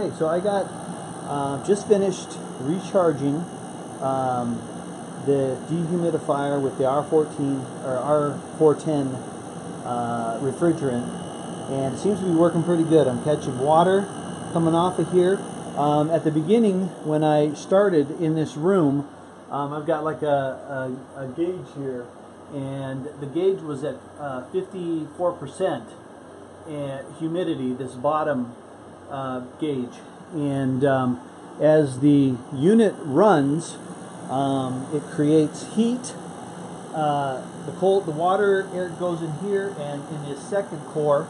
Okay, so I got just finished recharging the dehumidifier with the R14 or R410 refrigerant, and it seems to be working pretty good. I'm catching water coming off of here. At the beginning, when I started in this room, I've got like a gauge here, and the gauge was at 54% humidity, this bottom gauge, and as the unit runs, it creates heat. The water air goes in here, and in this second core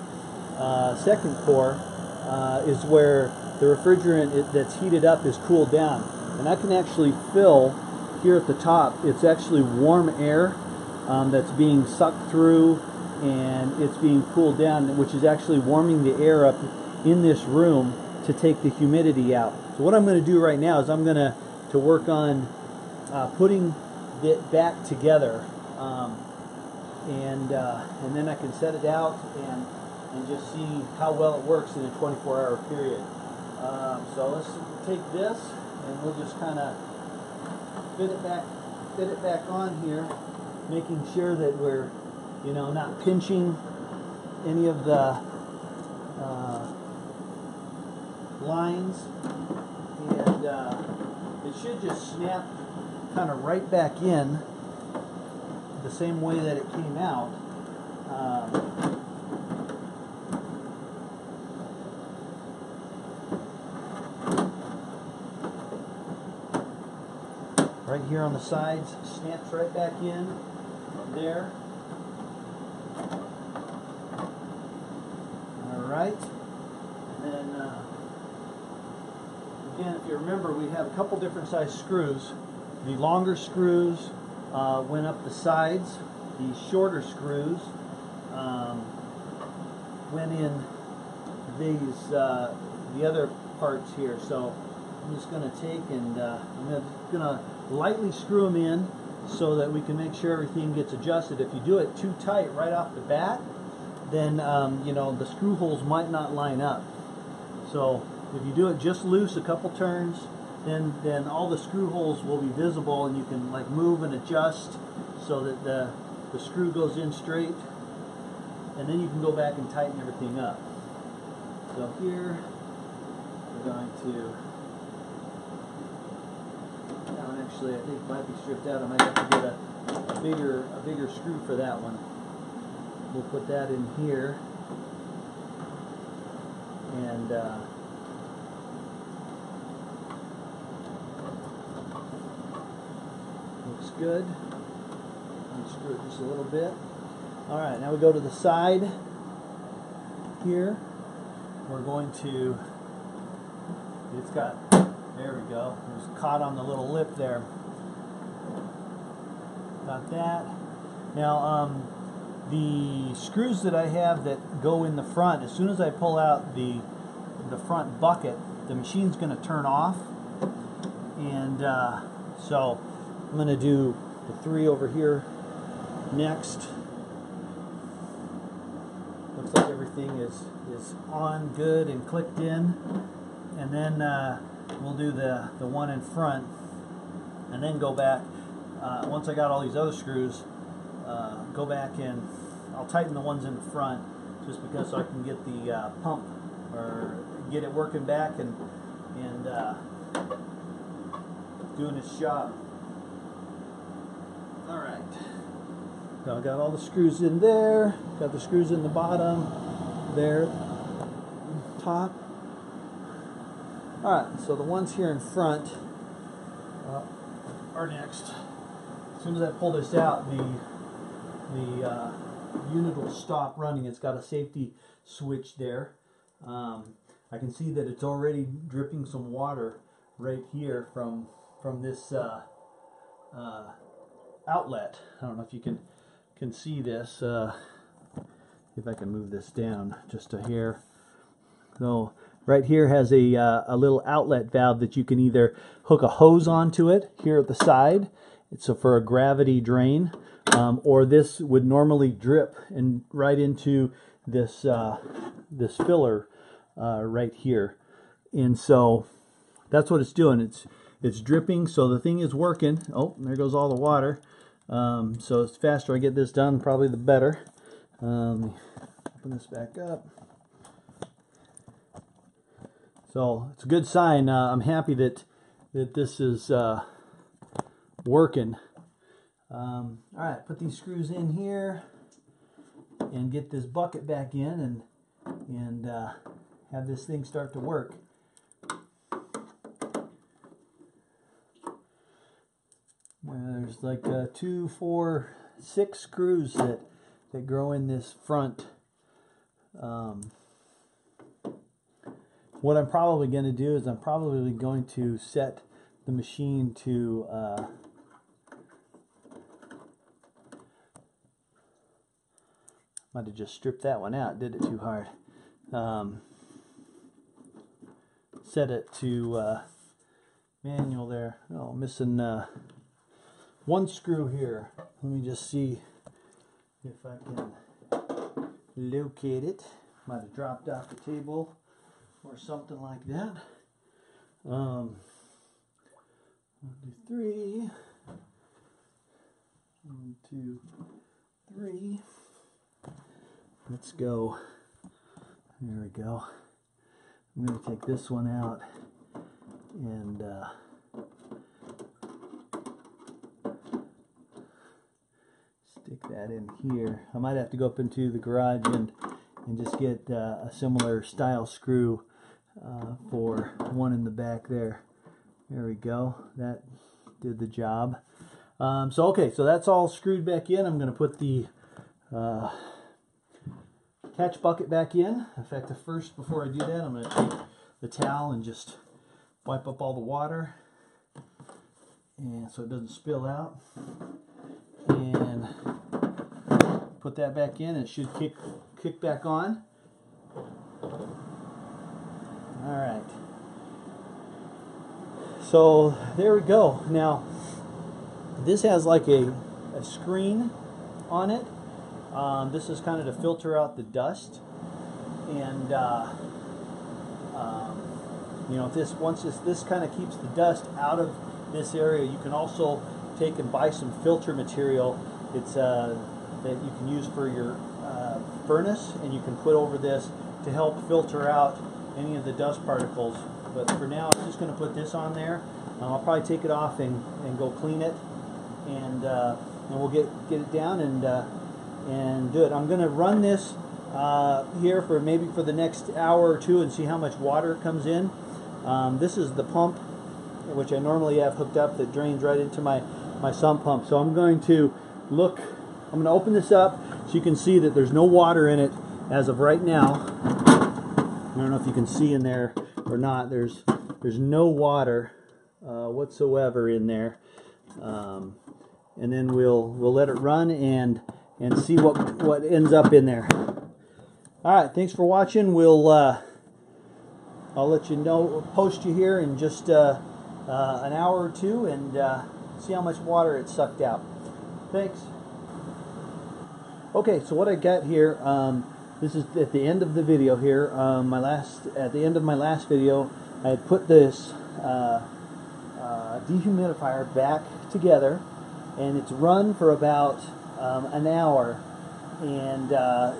is where the refrigerant that's heated up is cooled down, and I can actually fill here at the top. It's actually warm air that's being sucked through, and it's being cooled down, which is actually warming the air up in this room to take the humidity out. So what I'm going to do right now is I'm going to work on putting it back together, and then I can set it out and just see how well it works in a 24-hour period. So let's take this, and we'll just kind of fit it back on here, making sure that we're, not pinching any of the lines, and it should just snap kind of right back in the same way that it came out. Right here on the sides, snaps right back in there. Alright, and then again, if you remember, we have a couple different size screws. The longer screws went up the sides. The shorter screws went in these the other parts here. So I'm just going to take and I'm going to lightly screw them in so that we can make sure everything gets adjusted. If you do it too tight right off the bat, then the screw holes might not line up. So if you do it just loose, a couple turns, then all the screw holes will be visible, and you can like move and adjust so that the screw goes in straight, and then you can go back and tighten everything up. So here we're going to, that one actually I think might be stripped out. I might have to get a bigger screw for that one. We'll put that in here, and looks good. Unscrew it just a little bit. Alright, now we go to the side here. We're going to, there we go. It was caught on the little lip there. Got that. Now, the screws that I have that go in the front, as soon as I pull out the front bucket, the machine's going to turn off, and so I'm going to do the 3 over here next. Looks like everything is on good and clicked in, and then we'll do the one in front, and then go back. Once I got all these other screws, go back and I'll tighten the ones in the front, just because so I can get the pump, or get it working back and doing its job. Alright, so I got all the screws in there, got the screws in the bottom, there, top. Alright, so the ones here in front are next. As soon as I pull this out, the unit will stop running. It's got a safety switch there. I can see that it's already dripping some water right here from this outlet. I don't know if you can see this. If I can move this down just a hair. So right here has a little outlet valve that you can either hook a hose onto it here at the side. It's for a gravity drain, or this would normally drip and right into this this filler right here. And so that's what it's doing. It's dripping, so the thing is working. Oh, there goes all the water. So the faster I get this done, probably the better. Let me open this back up. So it's a good sign. I'm happy that this is working. All right, put these screws in here and get this bucket back in and have this thing start to work. There's like 2, 4, 6 screws that grow in this front. What I'm probably going to do is I'm probably going to set the machine to might have just stripped that one out, did it too hard. Set it to manual there. Oh, missing one screw here. Let me just see if I can locate it. Might have dropped off the table or something like that. 1, 2, 3. 1, 2, 3. Let's go. There we go. I'm going to take this one out and stick that in here. I might have to go up into the garage and just get a similar style screw for one in the back there. There we go. That did the job. Okay, so that's all screwed back in. I'm going to put the catch bucket back in. In fact, first, before I do that, I'm going to take the towel and just wipe up all the water, and so it doesn't spill out. And put that back in. It should kick back on. All right. So there we go. Now this has like a screen on it. This is kind of to filter out the dust, and you know, this kind of keeps the dust out of this area. You can also take and buy some filter material. It's that you can use for your furnace, and you can put over this to help filter out any of the dust particles. But for now, I'm just going to put this on there. I'll probably take it off and go clean it, and we'll get it down and do it. I'm going to run this here for maybe for the next hour or two and see how much water comes in. This is the pump, which I normally have hooked up, that drains right into my sump pump. So I'm going to open this up so you can see that there's no water in it as of right now. I don't know if you can see in there or not. There's no water whatsoever in there. And then we'll let it run and see what ends up in there. All right, thanks for watching. I'll let you know, post you here in just an hour or two, and see how much water it sucked out. Thanks. Okay, so what I got here, this is at the end of the video here. At the end of my last video, I had put this dehumidifier back together, and it's run for about an hour, and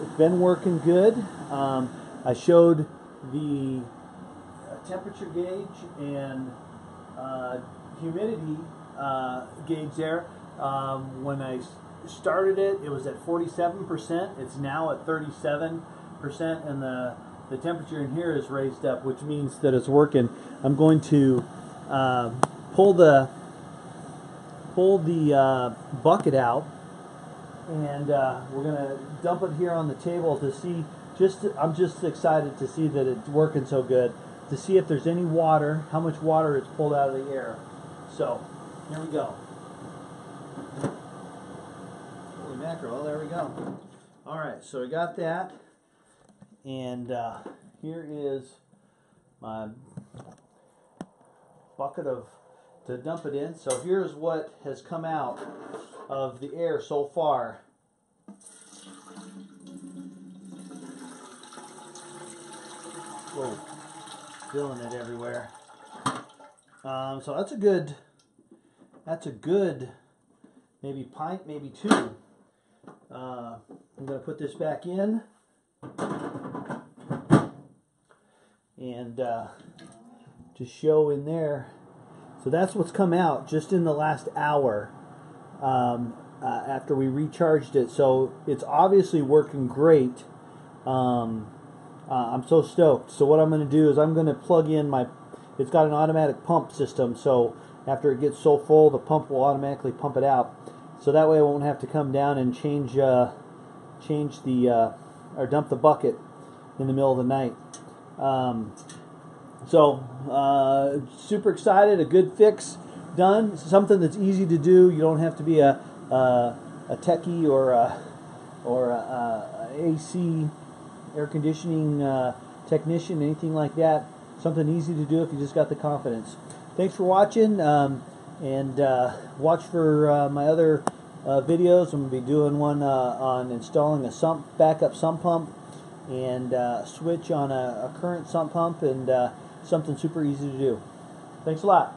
it's been working good. I showed the temperature gauge and humidity gauge there. When I started it, it was at 47%. It's now at 37%, and the temperature in here is raised up, which means that it's working. I'm going to pull the bucket out, and we're going to dump it here on the table to see. I'm just excited to see that it's working so good, to see if there's any water, how much water it's pulled out of the air. So here we go. Holy mackerel! There we go. All right, so we got that, and here is my bucket to dump it in. So here's what has come out of the air so far. Whoa. Filling it everywhere. So that's a good maybe pint, maybe two. I'm going to put this back in and just show in there. So that's what's come out just in the last hour after we recharged it. So it's obviously working great. I'm so stoked. So what I'm going to do is I'm going to plug in it's got an automatic pump system, so after it gets so full, the pump will automatically pump it out. So that way I won't have to come down and change the or dump the bucket in the middle of the night. Super excited. A good fix done. Something that's easy to do. You don't have to be a techie or a AC air conditioning technician, anything like that. Something easy to do if you just got the confidence. Thanks for watching, and watch for my other videos. I'm going to be doing one on installing a backup sump pump, and switch on a current sump pump, and something super easy to do. Thanks a lot.